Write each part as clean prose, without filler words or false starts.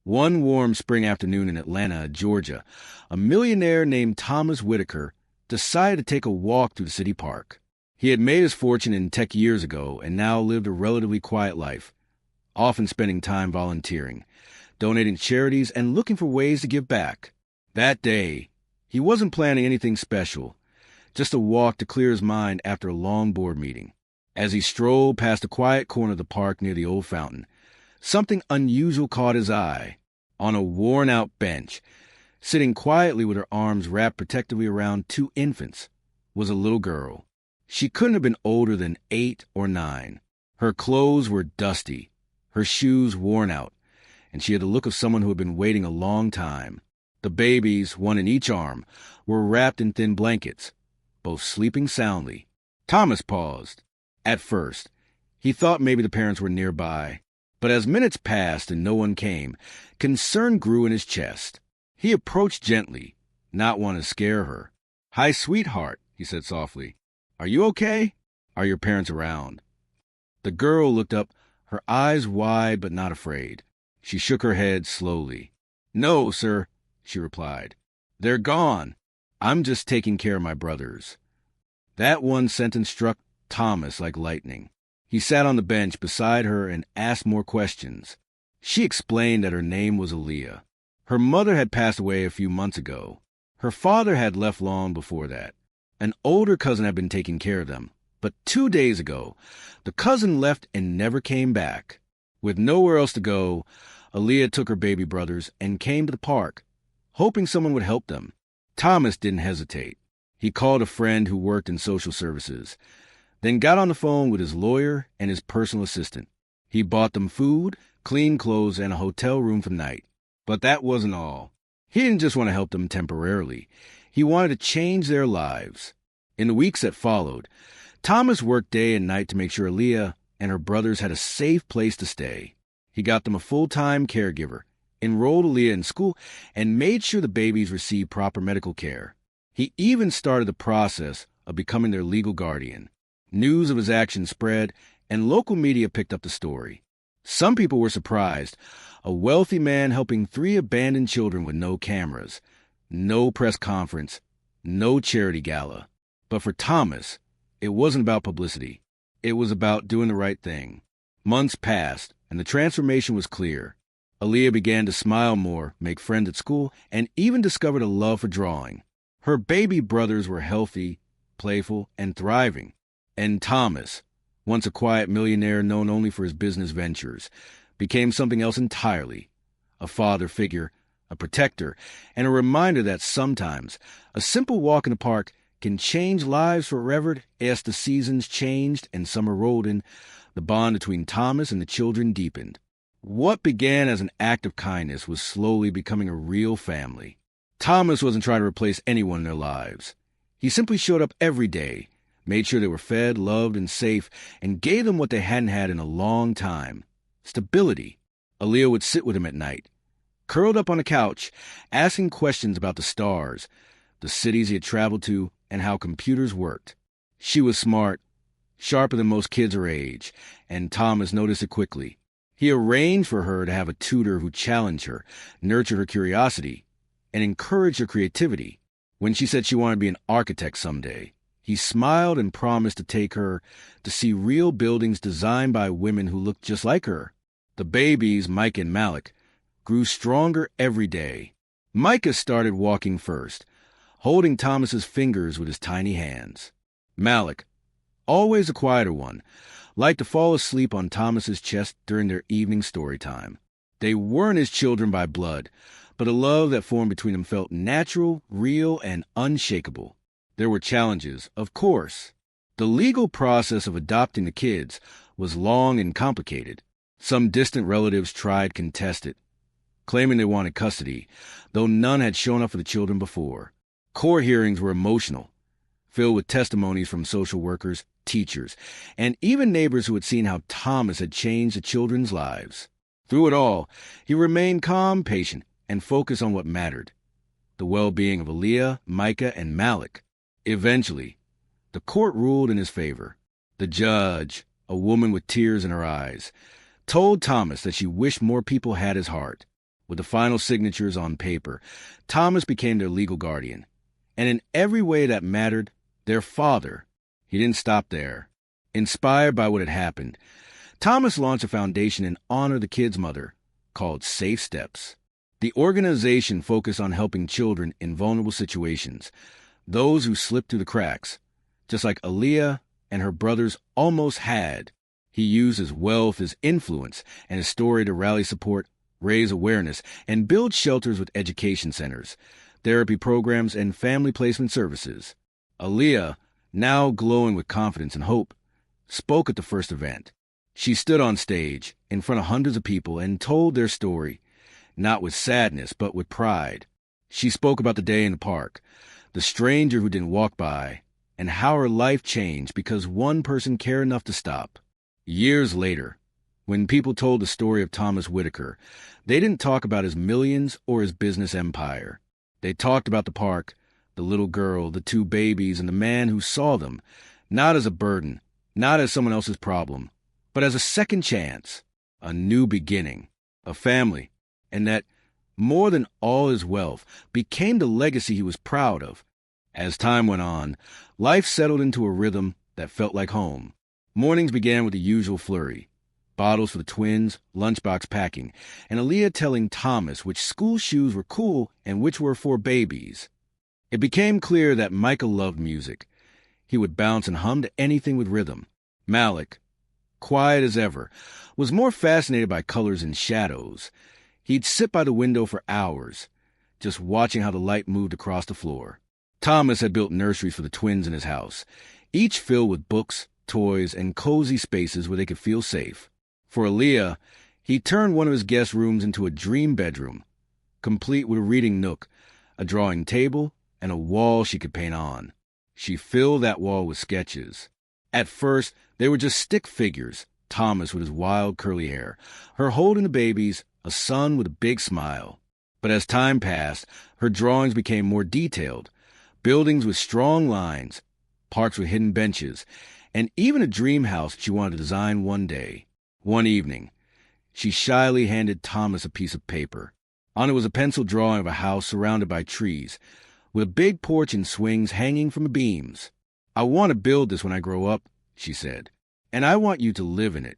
One warm spring afternoon in Atlanta, Georgia, a millionaire named Thomas Whitaker decided to take a walk through the city park. He had made his fortune in tech years ago and now lived a relatively quiet life, often spending time volunteering, donating to charities, and looking for ways to give back. That day, he wasn't planning anything special, just a walk to clear his mind after a long board meeting. As he strolled past a quiet corner of the park near the old fountain, something unusual caught his eye. On a worn-out bench, sitting quietly with her arms wrapped protectively around two infants, was a little girl. She couldn't have been older than 8 or 9. Her clothes were dusty, her shoes worn out, and she had the look of someone who had been waiting a long time. The babies, one in each arm, were wrapped in thin blankets, both sleeping soundly. Thomas paused. At first, he thought maybe the parents were nearby, but as minutes passed and no one came, concern grew in his chest. He approached gently, not wanting to scare her. "Hi, sweetheart," he said softly. "Are you okay? Are your parents around?" The girl looked up, her eyes wide but not afraid. She shook her head slowly. "No, sir," she replied. "They're gone. I'm just taking care of my brothers." That one sentence struck Thomas like lightning. He sat on the bench beside her and asked more questions. She explained that her name was Aaliyah. Her mother had passed away a few months ago. Her father had left long before that. An older cousin had been taking care of them. But 2 days ago, the cousin left and never came back. With nowhere else to go, Aaliyah took her baby brothers and came to the park, hoping someone would help them. Thomas didn't hesitate. He called a friend who worked in social services, then got on the phone with his lawyer and his personal assistant. He bought them food, clean clothes, and a hotel room for the night. But that wasn't all. He didn't just want to help them temporarily. He wanted to change their lives. In the weeks that followed, Thomas worked day and night to make sure Aaliyah and her brothers had a safe place to stay. He got them a full-time caregiver, enrolled Aaliyah in school, and made sure the babies received proper medical care. He even started the process of becoming their legal guardian. News of his actions spread, and local media picked up the story. Some people were surprised. A wealthy man helping 3 abandoned children with no cameras, no press conference, no charity gala. But for Thomas, it wasn't about publicity. It was about doing the right thing. Months passed, and the transformation was clear. Aaliyah began to smile more, make friends at school, and even discovered a love for drawing. Her baby brothers were healthy, playful, and thriving. And Thomas, once a quiet millionaire known only for his business ventures, became something else entirely. A father figure, a protector, and a reminder that sometimes a simple walk in the park can change lives forever. As the seasons changed and summer rolled in, the bond between Thomas and the children deepened. What began as an act of kindness was slowly becoming a real family. Thomas wasn't trying to replace anyone in their lives. He simply showed up every day, made sure they were fed, loved, and safe, and gave them what they hadn't had in a long time: stability. Aaliyah would sit with him at night, curled up on a couch, asking questions about the stars, the cities he had traveled to, and how computers worked. She was smart, sharper than most kids her age, and Thomas noticed it quickly. He arranged for her to have a tutor who challenged her, nurtured her curiosity, and encouraged her creativity. When she said she wanted to be an architect someday, he smiled and promised to take her to see real buildings designed by women who looked just like her. The babies, Mike and Malik, grew stronger every day. Micah started walking first, holding Thomas's fingers with his tiny hands. Malik, always a quieter one, liked to fall asleep on Thomas's chest during their evening story time. They weren't his children by blood, but a love that formed between them felt natural, real, and unshakable. There were challenges, of course. The legal process of adopting the kids was long and complicated. Some distant relatives tried to contest it, claiming they wanted custody, though none had shown up for the children before. Court hearings were emotional, filled with testimonies from social workers, teachers, and even neighbors who had seen how Thomas had changed the children's lives. Through it all, he remained calm, patient, and focused on what mattered: the well-being of Aaliyah, Micah, and Malik. Eventually, the court ruled in his favor. The judge, a woman with tears in her eyes, told Thomas that she wished more people had his heart. With the final signatures on paper, Thomas became their legal guardian. And in every way that mattered, their father. He didn't stop there. Inspired by what had happened, Thomas launched a foundation in honor of the kid's mother called Safe Steps. The organization focused on helping children in vulnerable situations, those who slipped through the cracks, just like Aaliyah and her brothers almost had. He used his wealth, his influence, and his story to rally support, raise awareness, and build shelters with education centers, therapy programs, and family placement services. Aaliyah, now glowing with confidence and hope, spoke at the first event. She stood on stage in front of hundreds of people and told their story, not with sadness, but with pride. She spoke about the day in the park, the stranger who didn't walk by, and how her life changed because one person cared enough to stop. Years later, when people told the story of Thomas Whitaker, they didn't talk about his millions or his business empire. They talked about the park, the little girl, the two babies, and the man who saw them, not as a burden, not as someone else's problem, but as a second chance, a new beginning, a family, and that, more than all his wealth, became the legacy he was proud of. As time went on, life settled into a rhythm that felt like home. Mornings began with the usual flurry. Bottles for the twins, lunchbox packing, and Aaliyah telling Thomas which school shoes were cool and which were for babies. It became clear that Michael loved music. He would bounce and hum to anything with rhythm. Malik, quiet as ever, was more fascinated by colors and shadows. He'd sit by the window for hours, just watching how the light moved across the floor. Thomas had built nurseries for the twins in his house, each filled with books, toys, and cozy spaces where they could feel safe. For Aaliyah, he turned one of his guest rooms into a dream bedroom, complete with a reading nook, a drawing table, and a wall she could paint on. She filled that wall with sketches. At first, they were just stick figures, Thomas with his wild curly hair, her holding the babies, a son with a big smile. But as time passed, her drawings became more detailed, buildings with strong lines, parks with hidden benches, and even a dream house she wanted to design one day. One evening, she shyly handed Thomas a piece of paper. On it was a pencil drawing of a house surrounded by trees, with a big porch and swings hanging from the beams. "I want to build this when I grow up," she said, "and I want you to live in it."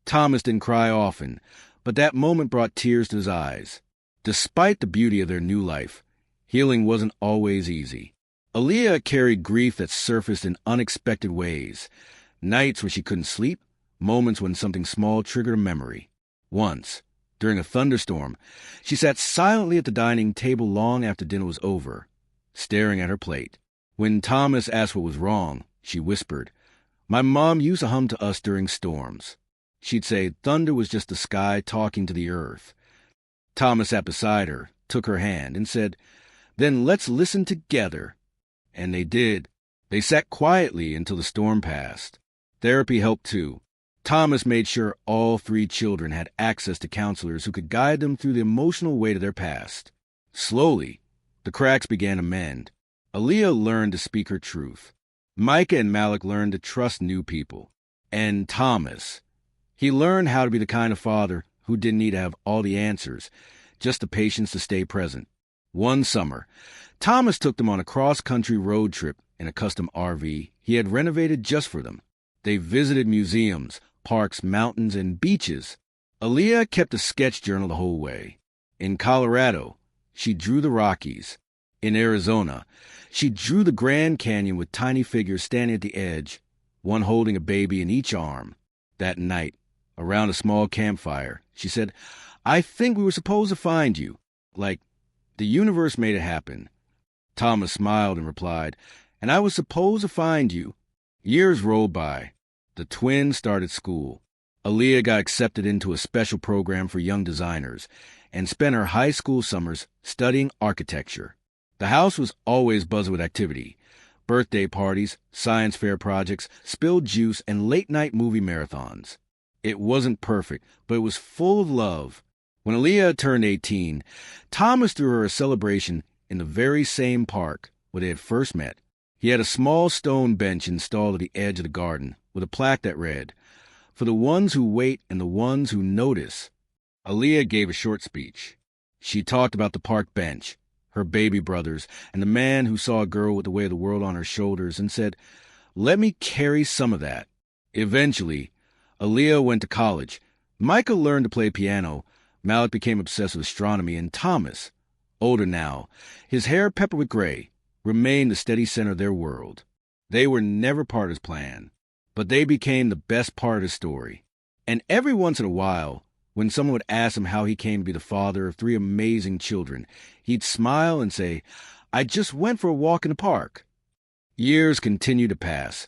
Thomas didn't cry often, but that moment brought tears to his eyes. Despite the beauty of their new life, healing wasn't always easy. Aaliyah carried grief that surfaced in unexpected ways. Nights when she couldn't sleep, moments when something small triggered a memory. Once, during a thunderstorm, she sat silently at the dining table long after dinner was over, staring at her plate. When Thomas asked what was wrong, she whispered, "My mom used to hum to us during storms." She'd say thunder was just the sky talking to the earth. Thomas sat beside her, took her hand, and said, "Then let's listen together." And they did. They sat quietly until the storm passed. Therapy helped too. Thomas made sure all 3 children had access to counselors who could guide them through the emotional weight of their past. Slowly, the cracks began to mend. Aaliyah learned to speak her truth. Micah and Malik learned to trust new people. And Thomas, he learned how to be the kind of father who didn't need to have all the answers, just the patience to stay present. One summer, Thomas took them on a cross-country road trip in a custom RV he had renovated just for them. They visited museums, parks, mountains, and beaches. Aaliyah kept a sketch journal the whole way. In Colorado, she drew the Rockies. In Arizona, she drew the Grand Canyon with tiny figures standing at the edge, one holding a baby in each arm. That night, around a small campfire, she said, "I think we were supposed to find you. Like, the universe made it happen." Thomas smiled and replied, "And I was supposed to find you." Years rolled by. The twins started school. Aaliyah got accepted into a special program for young designers and spent her high school summers studying architecture. The house was always buzzing with activity. Birthday parties, science fair projects, spilled juice, and late-night movie marathons. It wasn't perfect, but it was full of love. When Aaliyah turned 18, Thomas threw her a celebration in the very same park where they had first met. He had a small stone bench installed at the edge of the garden with a plaque that read, "For the ones who wait and the ones who notice." Aaliyah gave a short speech. She talked about the park bench, her baby brothers, and the man who saw a girl with the weight of the world on her shoulders and said, "Let me carry some of that." Eventually, Aaliyah went to college. Micah learned to play piano. Malik became obsessed with astronomy, and Thomas, older now, his hair peppered with gray, remained the steady center of their world. They were never part of his plan, but they became the best part of his story. And every once in a while, when someone would ask him how he came to be the father of 3 amazing children, he'd smile and say, "I just went for a walk in the park." Years continued to pass,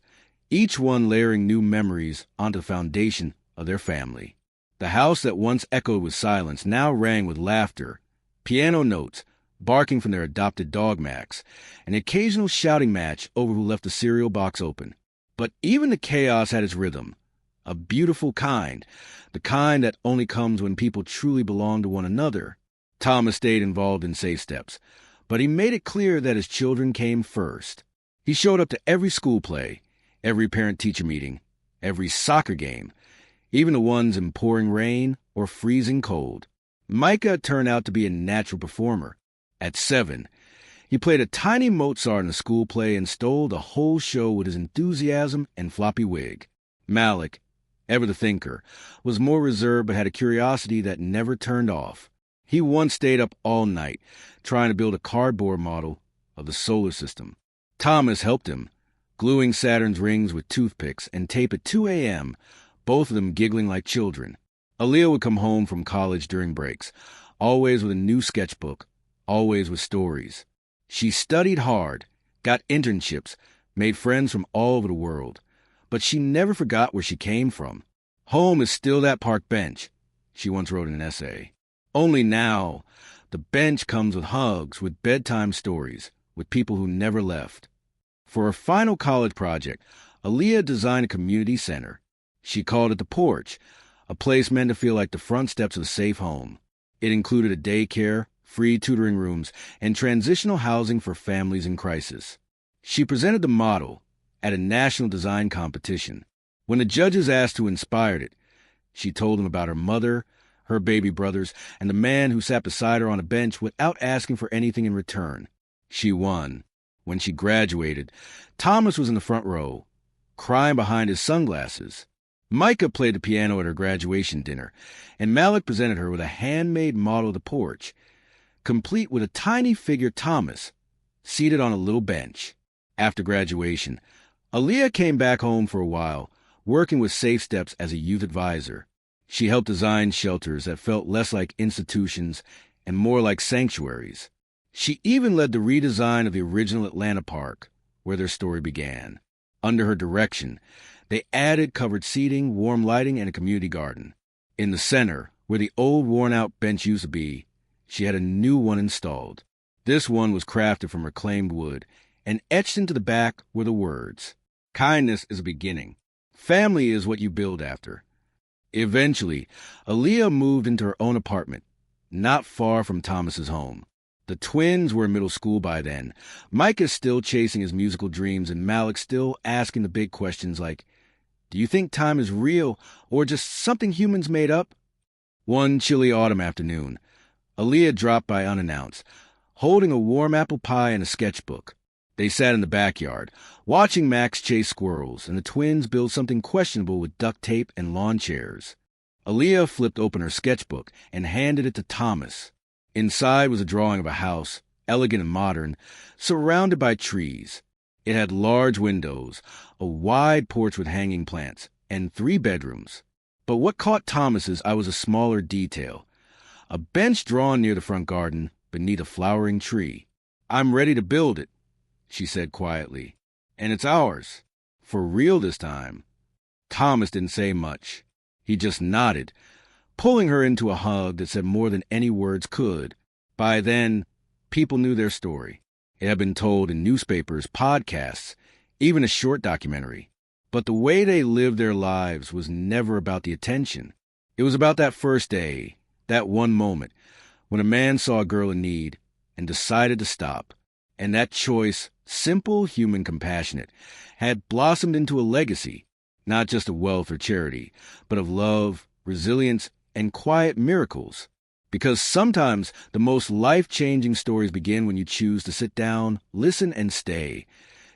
each one layering new memories onto the foundation of their family. The house that once echoed with silence now rang with laughter, piano notes, barking from their adopted dog Max, an occasional shouting match over who left the cereal box open. But even the chaos had its rhythm, a beautiful kind, the kind that only comes when people truly belong to one another. Thomas stayed involved in Safe Steps, but he made it clear that his children came first. He showed up to every school play, every parent-teacher meeting, every soccer game, even the ones in pouring rain or freezing cold. Micah turned out to be a natural performer. At 7, he played a tiny Mozart in a school play and stole the whole show with his enthusiasm and floppy wig. Malik, ever the thinker, was more reserved but had a curiosity that never turned off. He once stayed up all night trying to build a cardboard model of the solar system. Thomas helped him, gluing Saturn's rings with toothpicks and tape at 2 a.m., both of them giggling like children. Aaliyah would come home from college during breaks, always with a new sketchbook, always with stories. She studied hard, got internships, made friends from all over the world, but she never forgot where she came from. "Home is still that park bench," she once wrote in an essay. Only now, the bench comes with hugs, with bedtime stories, with people who never left. For her final college project, Aaliyah designed a community center. She called it The Porch, a place meant to feel like the front steps of a safe home. It included a daycare, free tutoring rooms, and transitional housing for families in crisis. She presented the model at a national design competition. When the judges asked who inspired it, she told them about her mother, her baby brothers, and the man who sat beside her on a bench without asking for anything in return. She won. When she graduated, Thomas was in the front row, crying behind his sunglasses. Micah played the piano at her graduation dinner, and Malik presented her with a handmade model of the porch, complete with a tiny figure Thomas, seated on a little bench. After graduation, Aaliyah came back home for a while, working with Safe Steps as a youth advisor. She helped design shelters that felt less like institutions and more like sanctuaries. She even led the redesign of the original Atlanta park, where their story began. Under her direction, they added covered seating, warm lighting, and a community garden. In the center, where the old worn-out bench used to be, she had a new one installed. This one was crafted from reclaimed wood, and etched into the back were the words, "Kindness is a beginning. Family is what you build after." Eventually, Aaliyah moved into her own apartment, not far from Thomas's home. The twins were in middle school by then. Mike is still chasing his musical dreams, and Malik still asking the big questions like, "Do you think time is real or just something humans made up?" One chilly autumn afternoon, Aaliyah dropped by unannounced, holding a warm apple pie and a sketchbook. They sat in the backyard, watching Max chase squirrels, and the twins build something questionable with duct tape and lawn chairs. Aaliyah flipped open her sketchbook and handed it to Thomas. Inside was a drawing of a house, elegant and modern, surrounded by trees. It had large windows, a wide porch with hanging plants, and 3 bedrooms. But what caught Thomas's eye was a smaller detail. A bench drawn near the front garden, beneath a flowering tree. "I'm ready to build it," she said quietly. "And it's ours. For real this time." Thomas didn't say much. He just nodded, pulling her into a hug that said more than any words could. By then, people knew their story. It had been told in newspapers, podcasts, even a short documentary. But the way they lived their lives was never about the attention. It was about that first day, that one moment, when a man saw a girl in need and decided to stop. And that choice, simple, human, compassionate, had blossomed into a legacy, not just of wealth or charity, but of love, resilience, and quiet miracles. Because sometimes the most life-changing stories begin when you choose to sit down, listen, and stay.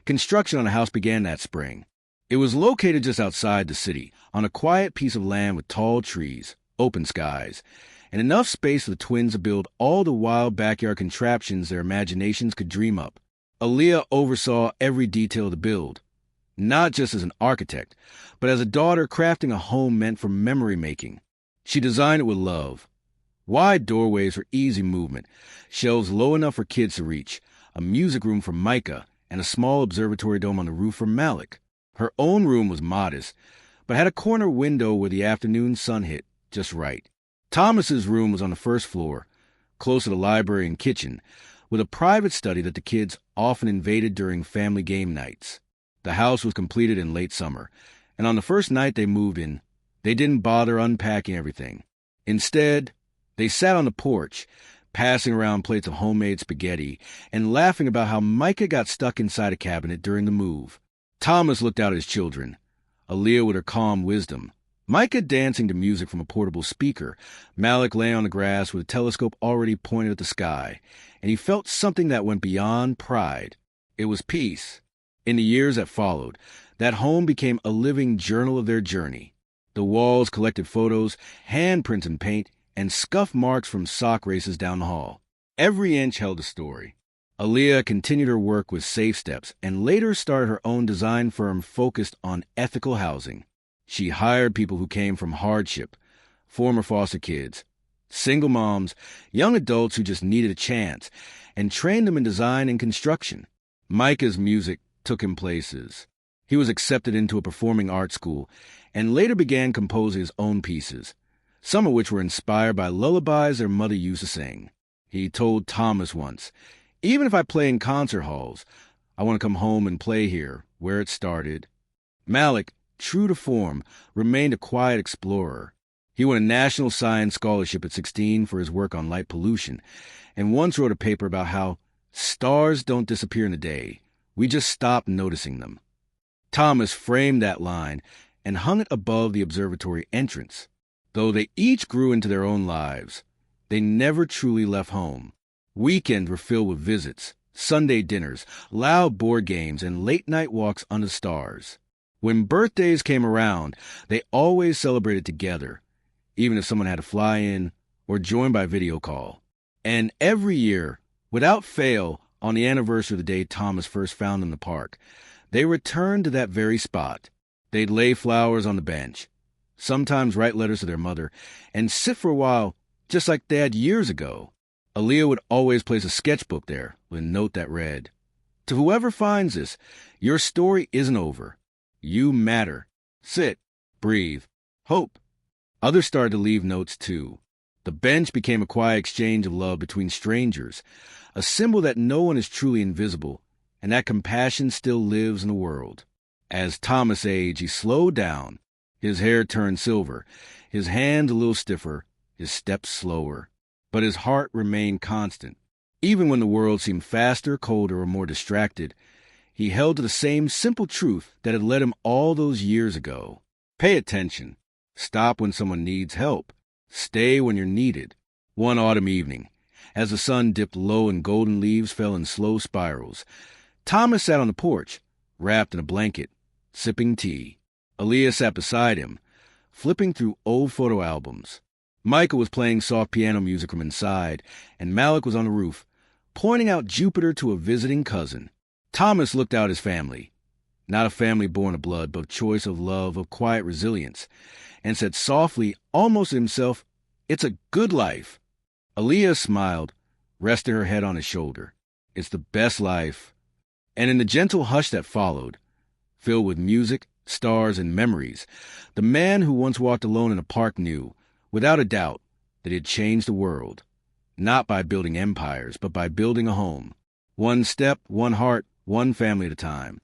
Construction on a house began that spring. It was located just outside the city, on a quiet piece of land with tall trees, open skies, and enough space for the twins to build all the wild backyard contraptions their imaginations could dream up. Aaliyah oversaw every detail of the build, not just as an architect, but as a daughter crafting a home meant for memory making. She designed it with love. Wide doorways for easy movement, shelves low enough for kids to reach, a music room for Micah, and a small observatory dome on the roof for Malik. Her own room was modest, but had a corner window where the afternoon sun hit just right. Thomas's room was on the first floor, close to the library and kitchen, with a private study that the kids often invaded during family game nights. The house was completed in late summer, and on the first night they moved in, they didn't bother unpacking everything. Instead, they sat on the porch, passing around plates of homemade spaghetti and laughing about how Micah got stuck inside a cabinet during the move. Thomas looked out at his children, Aaliyah with her calm wisdom, Micah dancing to music from a portable speaker, Malik laying on the grass with a telescope already pointed at the sky, and he felt something that went beyond pride. It was peace. In the years that followed, that home became a living journal of their journey. The walls collected photos, handprints and paint, and scuff marks from sock races down the hall. Every inch held a story. Aaliyah continued her work with Safe Steps and later started her own design firm focused on ethical housing. She hired people who came from hardship, former foster kids, single moms, young adults who just needed a chance, and trained them in design and construction. Micah's music took him places. He was accepted into a performing arts school and later began composing his own pieces, some of which were inspired by lullabies their mother used to sing. He told Thomas once, "Even if I play in concert halls, I want to come home and play here, where it started." Malik, true to form, remained a quiet explorer. He won a National Science Scholarship at 16 for his work on light pollution, and once wrote a paper about how stars don't disappear in a day. We just stop noticing them. Thomas framed that line and hung it above the observatory entrance. Though they each grew into their own lives, they never truly left home. Weekends were filled with visits, Sunday dinners, loud board games, and late-night walks under the stars. When birthdays came around, they always celebrated together, even if someone had to fly in or join by video call. And every year, without fail, on the anniversary of the day Thomas first found them in the park, they returned to that very spot. They'd lay flowers on the bench, sometimes write letters to their mother, and sit for a while just like they had years ago. Aaliyah would always place a sketchbook there with a note that read, "To whoever finds this, your story isn't over. You matter. Sit, breathe, hope." Others started to leave notes too. The bench became a quiet exchange of love between strangers, a symbol that no one is truly invisible, and that compassion still lives in the world. As Thomas aged, he slowed down. His hair turned silver, his hands a little stiffer, his steps slower. But his heart remained constant. Even when the world seemed faster, colder, or more distracted, he held to the same simple truth that had led him all those years ago. Pay attention. Stop when someone needs help. Stay when you're needed. One autumn evening, as the sun dipped low and golden leaves fell in slow spirals, Thomas sat on the porch, wrapped in a blanket, sipping tea. Aaliyah sat beside him, flipping through old photo albums. Micah was playing soft piano music from inside, and Malik was on the roof, pointing out Jupiter to a visiting cousin. Thomas looked out his family, not a family born of blood, but of choice, of love, of quiet resilience, and said softly, almost to himself, "It's a good life." Aaliyah smiled, resting her head on his shoulder. "It's the best life." And in the gentle hush that followed, filled with music, stars, and memories, the man who once walked alone in a park knew, without a doubt, that he had changed the world, not by building empires, but by building a home. One step, one heart, one family at a time.